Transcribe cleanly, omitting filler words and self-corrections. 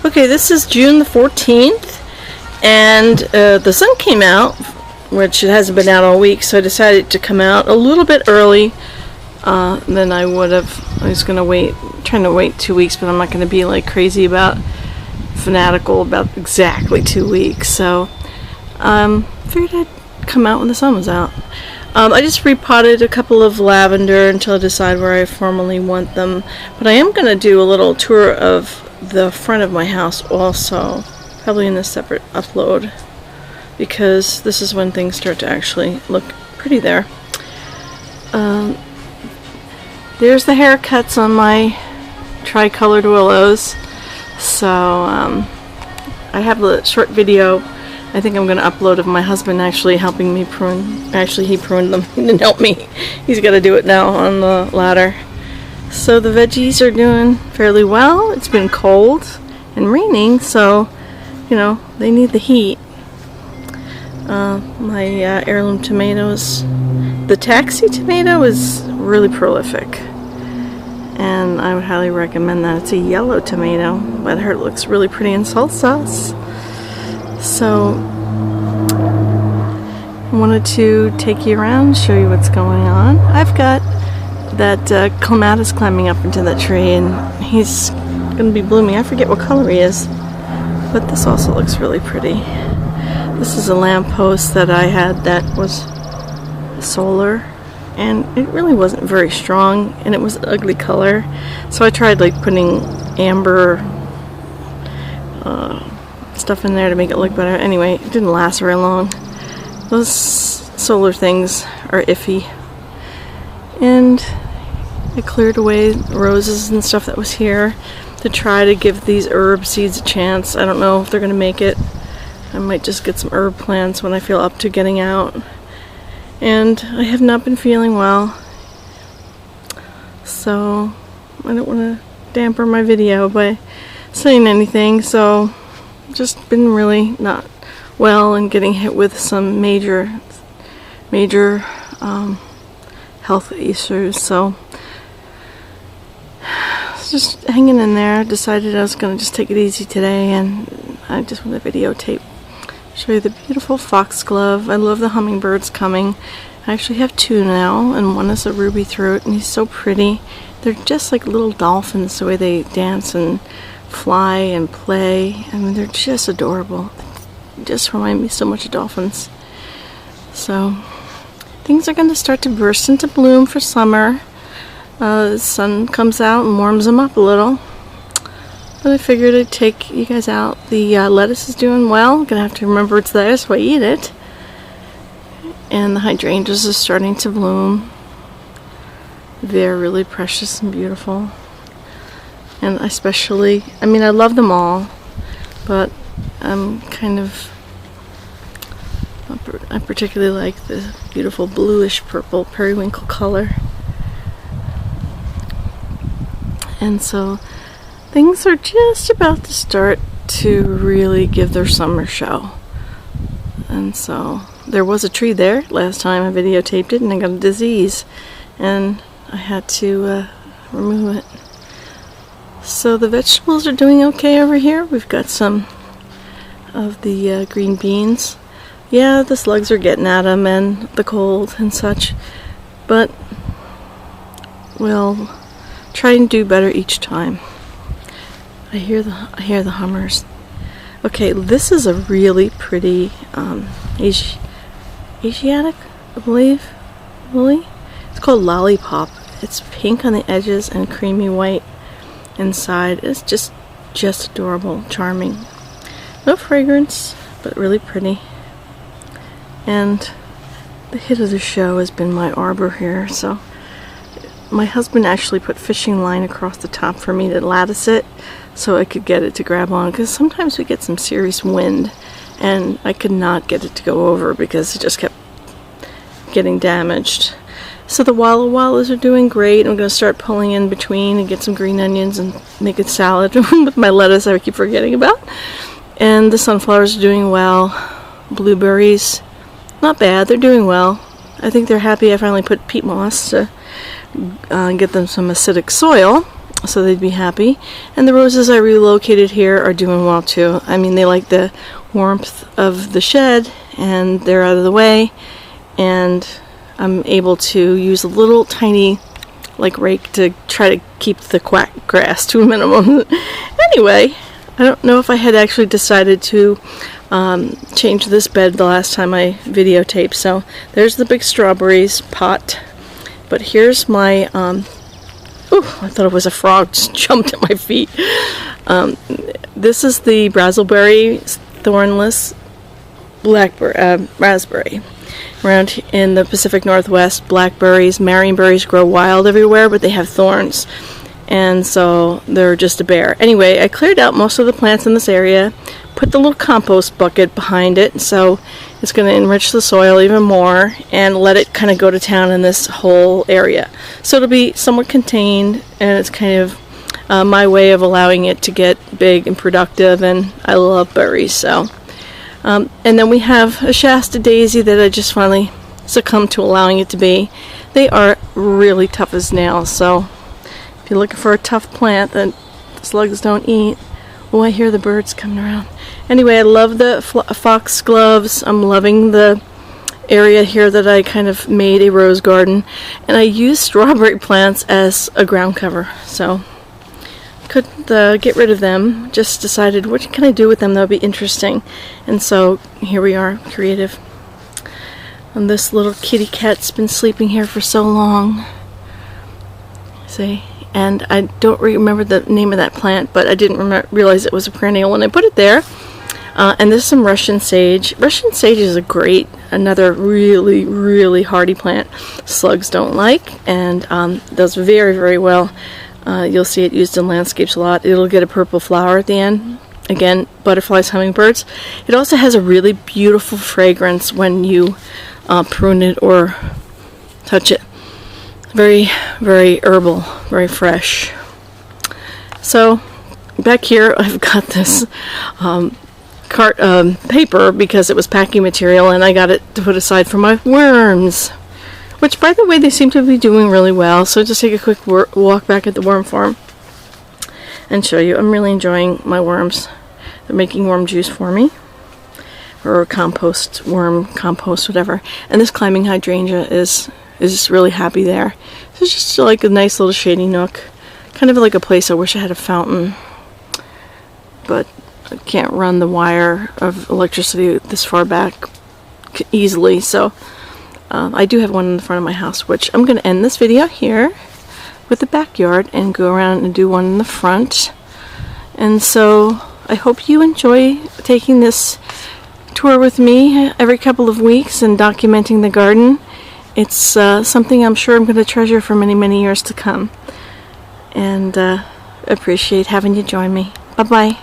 Okay, this is June the 14th, and the sun came out, which it hasn't been out all week, so I decided to come out a little bit early than I would have. I was going to trying to wait 2 weeks, but I'm not going to be like crazy fanatical about exactly 2 weeks, so figured I'd come out when the sun was out. I just repotted a couple of lavender until I decide where I formally want them, but I am going to do a little tour of the front of my house also, probably in a separate upload, because this is when things start to actually look pretty there. There's the haircuts on my tricolored willows. So I have a short video I think I'm going to upload of my husband actually helping me prune. Actually, he pruned them. He didn't help me. He's got to do it now on the ladder. So the veggies are doing fairly well. It's been cold and raining, so you know they need the heat. My heirloom tomatoes, the taxi tomato is really prolific, and I would highly recommend that. It's a yellow tomato, but I heard it looks really pretty in salsas. So I wanted to take you around, show you what's going on. I've got that clematis climbing up into that tree, and he's going to be blooming. I forget what color he is, but this also looks really pretty. This is a lamppost that I had that was solar, and it really wasn't very strong, and it was an ugly color. So I tried like putting amber stuff in there to make it look better. Anyway, it didn't last very long. Those solar things are iffy. And I cleared away roses and stuff that was here to try to give these herb seeds a chance. I don't know if they're going to make it. I might just get some herb plants when I feel up to getting out. And I have not been feeling well, so I don't want to damper my video by saying anything. So just been really not well and getting hit with some major health issues, so just hanging in there. Decided I was going to just take it easy today, and I just want to videotape, show you the beautiful foxglove. I love the hummingbirds coming. I actually have two now, and one is a ruby throat, and he's so pretty. They're just like little dolphins, the way they dance and fly and play. I mean, they're just adorable. They just remind me so much of dolphins. So things are going to start to burst into bloom for summer. The sun comes out and warms them up a little. But I figured I'd take you guys out. The lettuce is doing well. I'm going to have to remember it's there so I eat it. And the hydrangeas are starting to bloom. They're really precious and beautiful. And especially, I mean, I love them all, but I'm I particularly like the beautiful bluish purple periwinkle color. And so things are just about to start to really give their summer show. And so there was a tree there last time I videotaped it, and I got a disease, and I had to remove it. So the vegetables are doing okay over here. We've got some of the green beans. Yeah, the slugs are getting at them and the cold and such, but we'll try and do better each time. I hear the hummers. Okay, this is a really pretty Asiatic, I believe, lily. It's called Lollipop. It's pink on the edges and creamy white inside. It's just adorable, charming. No fragrance, but really pretty. And the hit of the show has been my arbor here. So my husband actually put fishing line across the top for me to lattice it so I could get it to grab on, because sometimes we get some serious wind and I could not get it to go over because it just kept getting damaged. So the Walla Wallas are doing great. I'm going to start pulling in between and get some green onions and make a salad with my lettuce I keep forgetting about. And the sunflowers are doing well. Blueberries, not bad. They're doing well. I think they're happy I finally put peat moss to get them some acidic soil. so they'd be happy. And the roses I relocated here are doing well too. I mean, they like the warmth of the shed, and they're out of the way, and I'm able to use a little tiny like rake to try to keep the quack grass to a minimum. Anyway, I don't know if I had actually decided to change this bed the last time I videotaped. So there's the big strawberries pot, but here's my ooh, I thought it was a frog, just jumped at my feet. This is the Brazzleberry thornless blackberry, raspberry. Around in the Pacific Northwest, blackberries, marionberries grow wild everywhere, but they have thorns, and so they're just a bear. Anyway, I cleared out most of the plants in this area, put the little compost bucket behind it, so it's going to enrich the soil even more and let it kind of go to town in this whole area. So it'll be somewhat contained, and it's kind of my way of allowing it to get big and productive, and I love berries, so. And then we have a Shasta daisy that I just finally succumbed to allowing it to be. They are really tough as nails, so if you're looking for a tough plant that slugs don't eat. Oh, I hear the birds coming around. Anyway, I love the foxgloves. I'm loving the area here that I kind of made a rose garden, and I used strawberry plants as a ground cover, so couldn't get rid of them. Just decided, what can I do with them that would be interesting? And so here we are, creative. And this little kitty cat's been sleeping here for so long. See? And I don't remember the name of that plant, but I didn't realize it was a perennial when I put it there. And there's some Russian sage. Russian sage is another really, really hardy plant. Slugs don't like, and does very, very well. You'll see it used in landscapes a lot. It'll get a purple flower at the end. Again, butterflies, hummingbirds. It also has a really beautiful fragrance when you prune it or touch it. Very, very herbal, very fresh. So back here I've got this paper because it was packing material, and I got it to put aside for my worms. Which, by the way, they seem to be doing really well. So just take a quick walk back at the worm farm and show you. I'm really enjoying my worms. They're making worm juice for me, or compost, worm compost, whatever. And this climbing hydrangea is really happy there. So it's just like a nice little shady nook, kind of like a place I wish I had a fountain, but I can't run the wire of electricity this far back easily. So. I do have one in the front of my house, which I'm going to end this video here with the backyard and go around and do one in the front. And so I hope you enjoy taking this tour with me every couple of weeks and documenting the garden. It's something I'm sure I'm going to treasure for many, many years to come. And appreciate having you join me. Bye-bye.